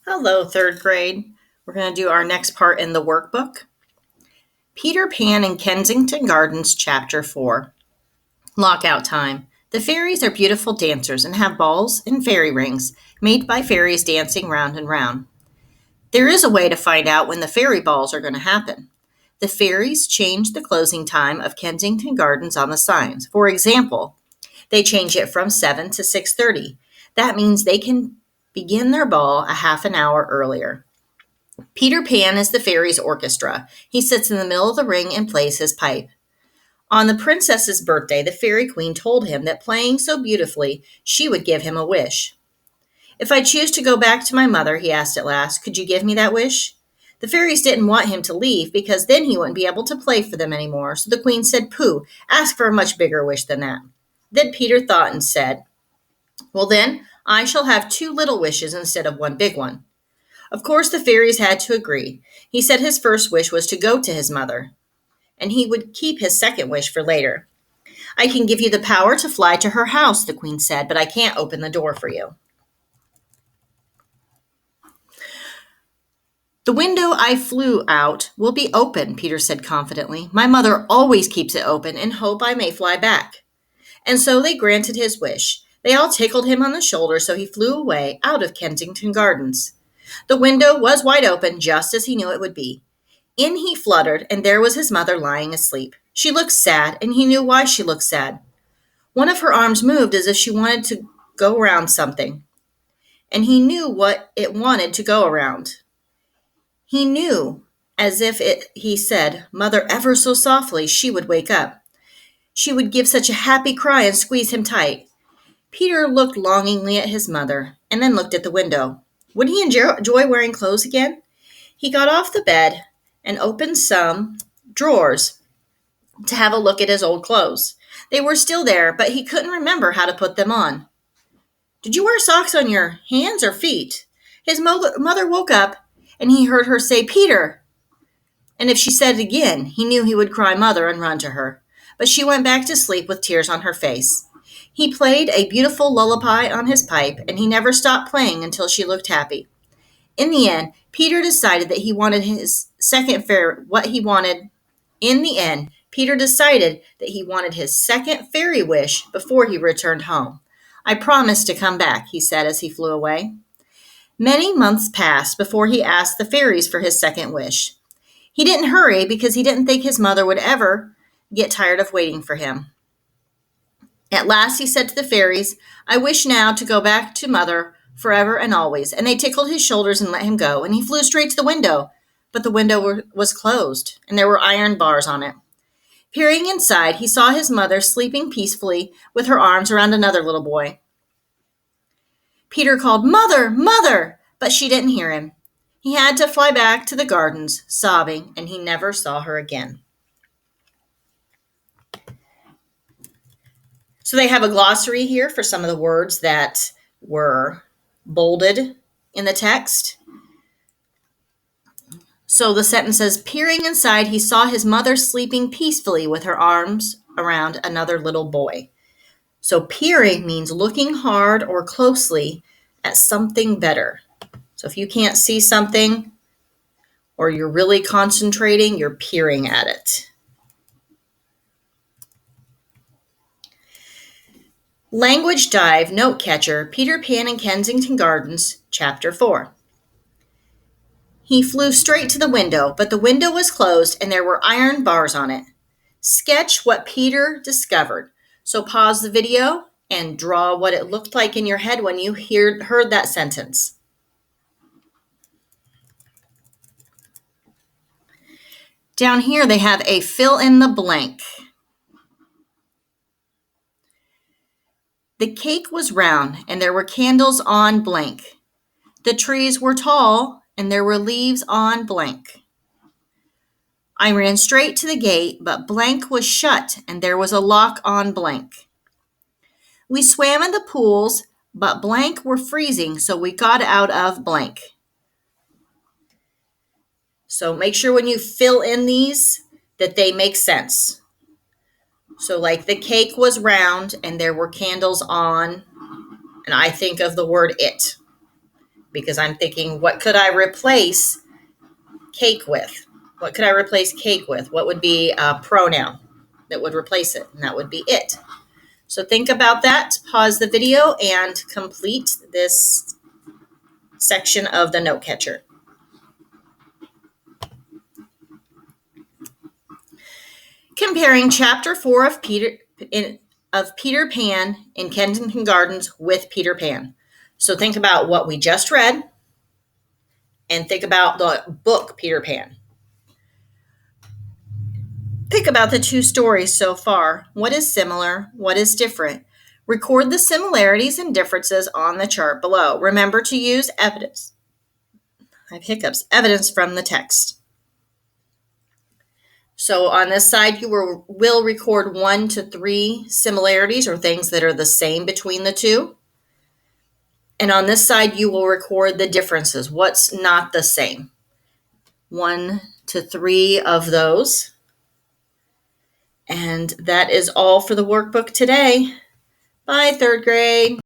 Hello, third grade. We're going to do our next part in the workbook. Peter Pan in Kensington Gardens, Chapter 4. Lockout time. The fairies are beautiful dancers and have balls and fairy rings made by fairies dancing round and round. There is a way to find out when the fairy balls are going to happen. The fairies change the closing time of Kensington Gardens on the signs. For example, they change it from 7 to 6:30. That means they can begin their ball a half an hour earlier. Peter Pan is the fairies' orchestra. He sits in the middle of the ring and plays his pipe. On the princess's birthday, the fairy queen told him that playing so beautifully, she would give him a wish. If I choose to go back to my mother, he asked at last, could you give me that wish? The fairies didn't want him to leave because then he wouldn't be able to play for them anymore. So the queen said, Pooh, ask for a much bigger wish than that. Then Peter thought and said, well then, I shall have 2 little wishes instead of 1 big one. Of course, the fairies had to agree. He said his first wish was to go to his mother, and he would keep his second wish for later. I can give you the power to fly to her house, the queen said, but I can't open the door for you. The window I flew out will be open, Peter said confidently. My mother always keeps it open in hope I may fly back. And so they granted his wish. They all tickled him on the shoulder, so he flew away out of Kensington Gardens. The window was wide open, just as he knew it would be. In he fluttered, and there was his mother lying asleep. She looked sad, and he knew why she looked sad. One of her arms moved as if she wanted to go around something, and he knew what it wanted to go around. He knew, he said, Mother, ever so softly, she would wake up. She would give such a happy cry and squeeze him tight. Peter looked longingly at his mother, and then looked at the window. Would he enjoy wearing clothes again? He got off the bed and opened some drawers to have a look at his old clothes. They were still there, but he couldn't remember how to put them on. Did you wear socks on your hands or feet? His mother woke up, and he heard her say, Peter! And if she said it again, he knew he would cry mother and run to her. But she went back to sleep with tears on her face. He played a beautiful lullaby on his pipe, and he never stopped playing until she looked happy. In the end, Peter decided that he wanted his second fairy wish before he returned home. I promised to come back, he said as he flew away. Many months passed before he asked the fairies for his second wish. He didn't hurry because he didn't think his mother would ever get tired of waiting for him. At last he said to the fairies, I wish now to go back to mother forever and always. And they tickled his shoulders and let him go, and he flew straight to the window. But the window was closed, and there were iron bars on it. Peering inside, he saw his mother sleeping peacefully with her arms around another little boy. Peter called, Mother, Mother! But she didn't hear him. He had to fly back to the gardens, sobbing, and he never saw her again. So they have a glossary here for some of the words that were bolded in the text. So the sentence says, peering inside, he saw his mother sleeping peacefully with her arms around another little boy. So peering means looking hard or closely at something better. So if you can't see something or you're really concentrating, you're peering at it. Language Dive Note Catcher, Peter Pan in Kensington Gardens, Chapter 4. He flew straight to the window, but the window was closed and there were iron bars on it. Sketch what Peter discovered. So pause the video and draw what it looked like in your head when you heard that sentence. Down here they have a fill in the blank. The cake was round and there were candles on blank. The trees were tall and there were leaves on blank. I ran straight to the gate, but blank was shut and there was a lock on blank. We swam in the pools, but blank were freezing, so we got out of blank. So make sure when you fill in these that they make sense. So like the cake was round and there were candles on, and I think of the word it. because I'm thinking, what could I replace cake with? What could I replace cake with? What would be a pronoun that would replace it? And that would be it. So think about that, pause the video, and complete this section of the note catcher. Comparing Chapter 4 of Peter Pan in Kensington Gardens with Peter Pan. So think about what we just read and think about the book Peter Pan. Think about the two stories so far. What is similar? What is different? Record the similarities and differences on the chart below. Remember to use evidence. I have hiccups. Evidence from the text. So on this side, you will record 1 to 3 similarities or things that are the same between the two. And on this side, you will record the differences. What's not the same? 1 to 3 of those. And that is all for the workbook today. Bye, third grade.